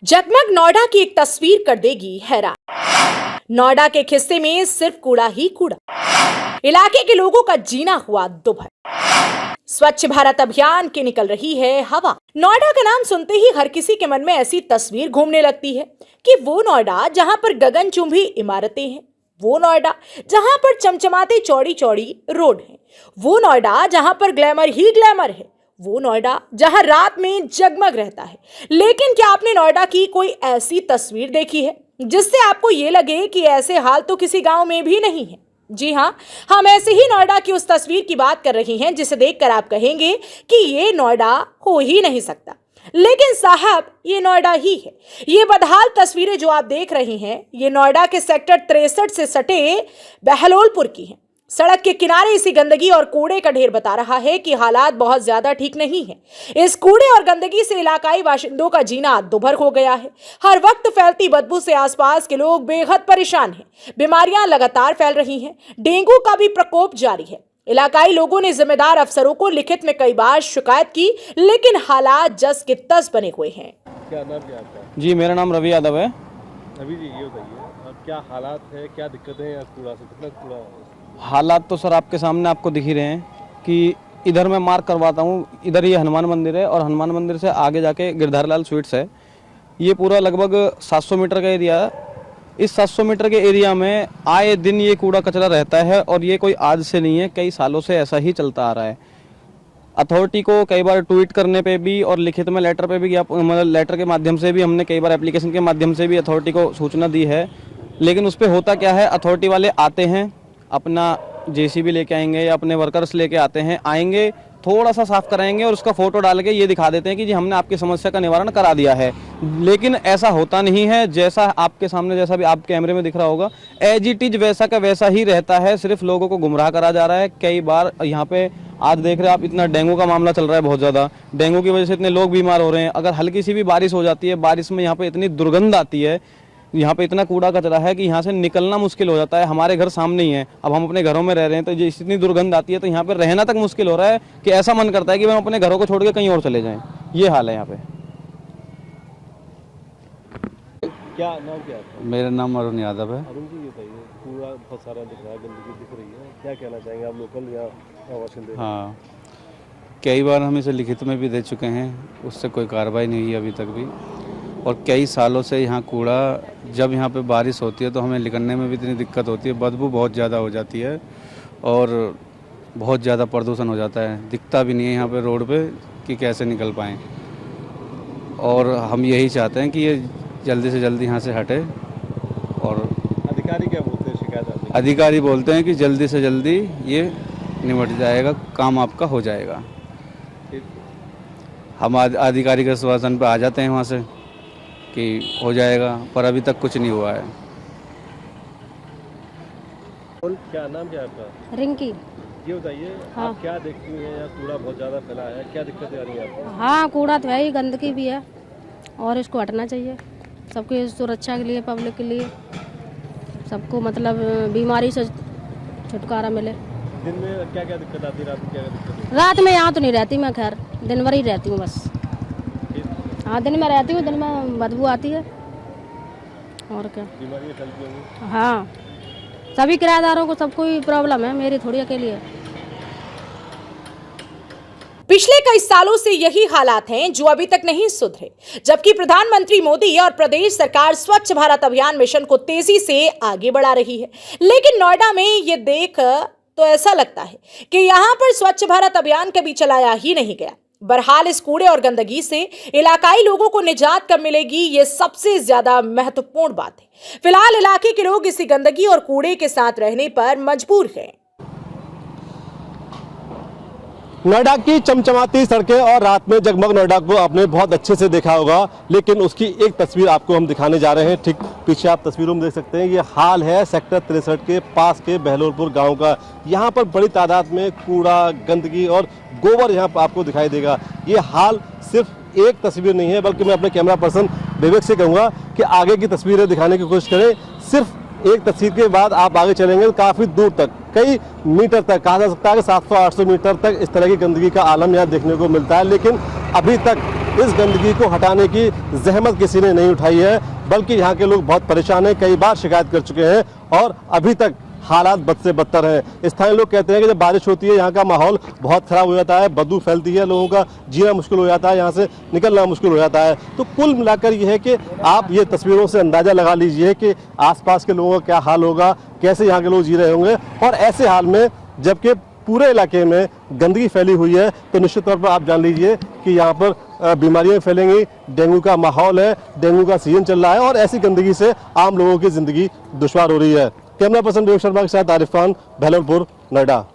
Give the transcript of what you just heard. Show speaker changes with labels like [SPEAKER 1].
[SPEAKER 1] जगमग नोएडा की एक तस्वीर कर देगी हैरान। नोएडा के खिस्से में सिर्फ कूड़ा ही कूड़ा। इलाके के लोगों का जीना हुआ दुभर। स्वच्छ भारत अभियान की निकल रही है हवा। नोएडा का नाम सुनते ही हर किसी के मन में ऐसी तस्वीर घूमने लगती है कि वो नोएडा जहां पर गगनचुंबी इमारतें हैं, वो नोएडा जहां पर चमचमाते चौड़ी चौड़ी रोड है, वो नोएडा जहां पर ग्लैमर ही ग्लैमर है, वो नोएडा जहां रात में जगमग रहता है। लेकिन क्या आपने नोएडा की कोई ऐसी तस्वीर देखी है जिससे आपको ये लगे कि ऐसे हाल तो किसी गांव में भी नहीं है? जी हां, हम ऐसे ही नोएडा की उस तस्वीर की बात कर रहे हैं जिसे देखकर आप कहेंगे कि ये नोएडा हो ही नहीं सकता। लेकिन साहब, ये नोएडा ही है। ये बदहाल तस्वीरें जो आप देख रहे हैं, ये नोएडा के सेक्टर 63 से सटे बहलोलपुर की हैं। सड़क के किनारे इसी गंदगी और कूड़े का ढेर बता रहा है कि हालात बहुत ज्यादा ठीक नहीं है। इस कूड़े और गंदगी से इलाकाई बाशिंदों का जीना दुभर हो गया है। हर वक्त फैलती बदबू से आसपास के लोग बेहद परेशान हैं। बीमारियां लगातार फैल रही हैं। डेंगू का भी प्रकोप जारी है। इलाकाई लोगों ने जिम्मेदार अफसरों को लिखित में कई बार शिकायत की, लेकिन हालात जस के तस बने हुए हैं।
[SPEAKER 2] क्या नाम क्या आपका?
[SPEAKER 3] जी, मेरा नाम रवि यादव है।
[SPEAKER 2] रवि जी, ये बताइए क्या हालात है, क्या दिक्कतें हैं? कूड़ा से कितना कूड़ा?
[SPEAKER 3] हालात तो सर आपके सामने आपको दिख ही रहे हैं कि इधर मैं मार्क करवाता हूँ। इधर ये हनुमान मंदिर है और हनुमान मंदिर से आगे जाके गिरधारीलाल स्वीट्स है। ये पूरा लगभग 700 मीटर का एरिया है। इस 700 मीटर के एरिया में आए दिन ये कूड़ा कचरा रहता है और ये कोई आज से नहीं है, कई सालों से ऐसा ही चलता आ रहा है। अथॉरिटी को कई बार ट्वीट करने पे भी और लिखित में लेटर पे भी, मतलब लेटर के माध्यम से भी हमने कई बार एप्लीकेशन के माध्यम से भी अथॉरिटी को सूचना दी है। लेकिन उस पर होता क्या है, अथॉरिटी वाले आते हैं, अपना जेसीबी लेके आएंगे या अपने वर्कर्स लेके आते हैं, आएंगे थोड़ा सा साफ कराएंगे और उसका फोटो डाल के ये दिखा देते हैं कि जी हमने आपकी समस्या का निवारण करा दिया है। लेकिन ऐसा होता नहीं है। जैसा आपके सामने, जैसा भी आप कैमरे में दिख रहा होगा, एज इट इज वैसा का वैसा ही रहता है। सिर्फ लोगों को गुमराह करा जा रहा है। कई बार यहाँ पे आज देख रहे हैं आप, इतना डेंगू का मामला चल रहा है बहुत ज़्यादा। डेंगू की वजह से इतने लोग बीमार हो रहे हैं। अगर हल्की सी भी बारिश हो जाती है, बारिश में यहाँ पे इतनी दुर्गंध आती है, यहाँ पे इतना कूड़ा कचरा है कि यहाँ से निकलना मुश्किल हो जाता है। हमारे घर सामने ही है, अब हम अपने घरों में रह रहे हैं तो ये इतनी दुर्गंध आती है तो यहाँ पे रहना तक मुश्किल हो रहा है कि ऐसा मन करता है कि हम अपने घरों को छोड़ के कहीं और चले जाएं। ये हाल है यहाँ पे।
[SPEAKER 2] क्या नाम क्या आपका?
[SPEAKER 4] मेरा नाम अरुण यादव है।
[SPEAKER 2] अरुण जी, ये बताइए कूड़ा बहुत सारा दिख रहा है, गंदगी दिख रही है, क्या कहना चाहेंगे आप लोकल या बाशिंदे?
[SPEAKER 4] हाँ, कई बार हम इसे लिखित में भी दे चुके हैं, उससे कोई कार्रवाई नहीं हुई अभी तक भी। और कई सालों से यहाँ कूड़ा, जब यहाँ पे बारिश होती है तो हमें निकलने में भी इतनी दिक्कत होती है, बदबू बहुत ज़्यादा हो जाती है और बहुत ज़्यादा प्रदूषण हो जाता है। दिखता भी नहीं है यहाँ पे रोड पे कि कैसे निकल पाएँ। और हम यही चाहते हैं कि ये जल्दी से जल्दी यहाँ से हटे। और
[SPEAKER 2] अधिकारी क्या बोलते हैं? शिकायत
[SPEAKER 4] अधिकारी बोलते हैं कि जल्दी से जल्दी ये निमट जाएगा, काम आपका हो जाएगा। हम अधिकारी के आश्वासन पे आ जाते हैं वहाँ से कि हो जाएगा, पर अभी तक कुछ नहीं हुआ है।
[SPEAKER 2] क्या नाम क्या आपका?
[SPEAKER 5] रिंकी।
[SPEAKER 2] ये बताइए
[SPEAKER 5] हाँ।
[SPEAKER 2] आप क्या देखती हैं? यहाँ कूड़ा बहुत ज़्यादा फैला है, क्या दिक्कतें आ रही हैं आपको?
[SPEAKER 5] हाँ, कूड़ा तो है ही, गंदगी भी है और इसको हटना चाहिए सबकी सुरक्षा के लिए, पब्लिक के लिए, सबको मतलब बीमारी से छुटकारा मिले।
[SPEAKER 2] दिन में क्या क्या दिक्कत आती है? रात में क्या क्या दिक्कत है?
[SPEAKER 5] रात में यहाँ तो नहीं रहती मैं, खैर दिन भर ही रहती हूँ बस। हाँ, दिन में रहती हूँ, दिन में बदबू आती है और क्या।
[SPEAKER 2] बीमारियाँ फैलती होंगी?
[SPEAKER 5] हाँ, सभी किराएदारों को सबको ही प्रॉब्लम है, मेरी थोड़ी अकेली है।
[SPEAKER 1] पिछले कई सालों से यही हालात हैं जो अभी तक नहीं सुधरे, जबकि प्रधानमंत्री मोदी और प्रदेश सरकार स्वच्छ भारत अभियान मिशन को तेजी से आगे बढ़ा रही है। लेकिन नोएडा में ये देख तो ऐसा लगता है कि यहाँ पर स्वच्छ भारत अभियान कभी चलाया ही नहीं गया। बहरहाल इस कूड़े और गंदगी से इलाकाई लोगों को निजात कब मिलेगी, ये सबसे ज्यादा महत्वपूर्ण बात है। फिलहाल इलाके के लोग इसी गंदगी और कूड़े के साथ रहने पर मजबूर हैं।
[SPEAKER 2] नोएडा की चमचमाती सड़कें और रात में जगमग नोएडा को आपने बहुत अच्छे से देखा होगा, लेकिन उसकी एक तस्वीर आपको हम दिखाने जा रहे हैं। ठीक पीछे आप तस्वीरों में देख सकते हैं, ये हाल है सेक्टर 63 के पास के बहलोलपुर गांव का। यहाँ पर बड़ी तादाद में कूड़ा, गंदगी और गोबर यहाँ पर आपको दिखाई देगा। ये हाल सिर्फ एक तस्वीर नहीं है, बल्कि मैं अपने कैमरा पर्सन विवेक से कहूँगा कि आगे की तस्वीरें दिखाने की कोशिश करें। सिर्फ एक तस्वीर के बाद आप आगे चलेंगे तो काफ़ी दूर तक, कई मीटर तक, कहा जा सकता है कि 700-800 मीटर तक इस तरह की गंदगी का आलम यहाँ देखने को मिलता है। लेकिन अभी तक इस गंदगी को हटाने की जहमत किसी ने नहीं उठाई है, बल्कि यहाँ के लोग बहुत परेशान हैं, कई बार शिकायत कर चुके हैं और अभी तक हालात बद से बदतर हैं। स्थानीय लोग कहते हैं कि जब बारिश होती है यहाँ का माहौल बहुत खराब हो जाता है, बदबू फैलती है, लोगों का जीना मुश्किल हो जाता है, यहाँ से निकलना मुश्किल हो जाता है। तो कुल मिलाकर ये है कि आप ये तस्वीरों से अंदाज़ा लगा लीजिए कि आसपास के लोगों का क्या हाल होगा, कैसे यहाँ के लोग जी रहे होंगे। और ऐसे हाल में जबकि पूरे इलाके में गंदगी फैली हुई है तो निश्चित तौर पर आप जान लीजिए कि यहाँ पर बीमारियां फैलेंगी, डेंगू का माहौल है, डेंगू का सीजन चल रहा है और ऐसी गंदगी से आम लोगों की ज़िंदगी दुश्वार हो रही है। कैमरा पर्सन विवेक शर्मा के साथ आरिफ खान, बहलोलपुर, नोएडा।